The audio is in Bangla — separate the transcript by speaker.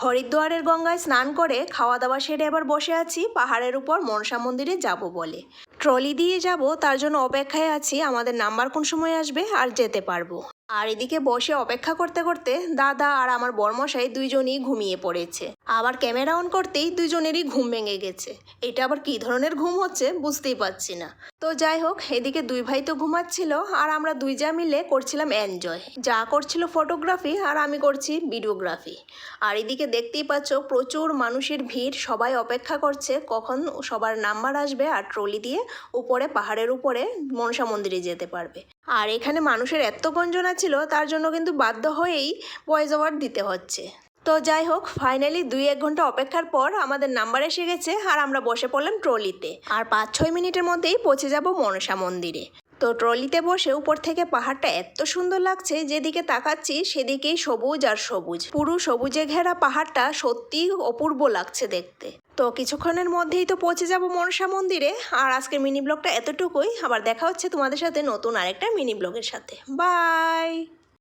Speaker 1: হরিদ্বারের গঙ্গায় স্নান করে খাওয়া দাওয়া সেরে এবার বসে আছি পাহাড়ের উপর মনসা মন্দিরে যাব বলে। ট্রলি দিয়ে যাব, তার জন্য অপেক্ষায় আছি আমাদের নাম্বার কোন সময় আসবে আর যেতে পারবো। আর এদিকে বসে অপেক্ষা করতে করতে দাদা আর আমার বরমশাই দুইজনই ঘুমিয়ে পড়েছে। আবার ক্যামেরা অন করতেই দুইজনেরই ঘুম ভেঙে গেছে। এটা আবার কী ধরনের ঘুম হচ্ছে বুঝতেই পারছি না। তো যাই হোক, এদিকে দুই ভাই তো ঘুমাচ্ছিল আর আমরা দুই যা মিলে করছিলাম এনজয়। যা করছিল ফটোগ্রাফি আর আমি করছি ভিডিওগ্রাফি। আর এদিকে দেখতেই পাচ্ছ প্রচুর মানুষের ভিড়, সবাই অপেক্ষা করছে কখন সবার নাম্বার আসবে আর ট্রলি দিয়ে উপরে পাহাড়ের উপরে মনসা মন্দিরে যেতে পারবে। আর এখানে মানুষের এত গঞ্জনা ছিল, তার জন্য কিন্তু বাধ্য হয়েই ভয়েস ওভার দিতে হচ্ছে। তো যাই হোক, ফাইনালি 2-1 ঘন্টা অপেক্ষার পর আমাদের নাম্বার এসে গেছে আর আমরা বসে পড়লাম ট্রলিতে। আর 5-6 মিনিটের মধ্যেই পৌঁছে যাব মনসা মন্দিরে। তো ট্রলিতে বসে উপর থেকে পাহাড়টা এত সুন্দর লাগছে, যেদিকে তাকাচ্ছি সেদিকেই সবুজ আর সবুজ। পুরো সবুজে ঘেরা পাহাড়টা সত্যি অপূর্ব লাগছে দেখতে। তো কিছুক্ষণের মধ্যেই তো পৌঁছে যাব মনসা মন্দিরে। আর আজকের মিনি ব্লগটা এতটুকুই। আবার দেখা হচ্ছে তোমাদের সাথে নতুন আরেকটা মিনি ব্লগের সাথে। বাই।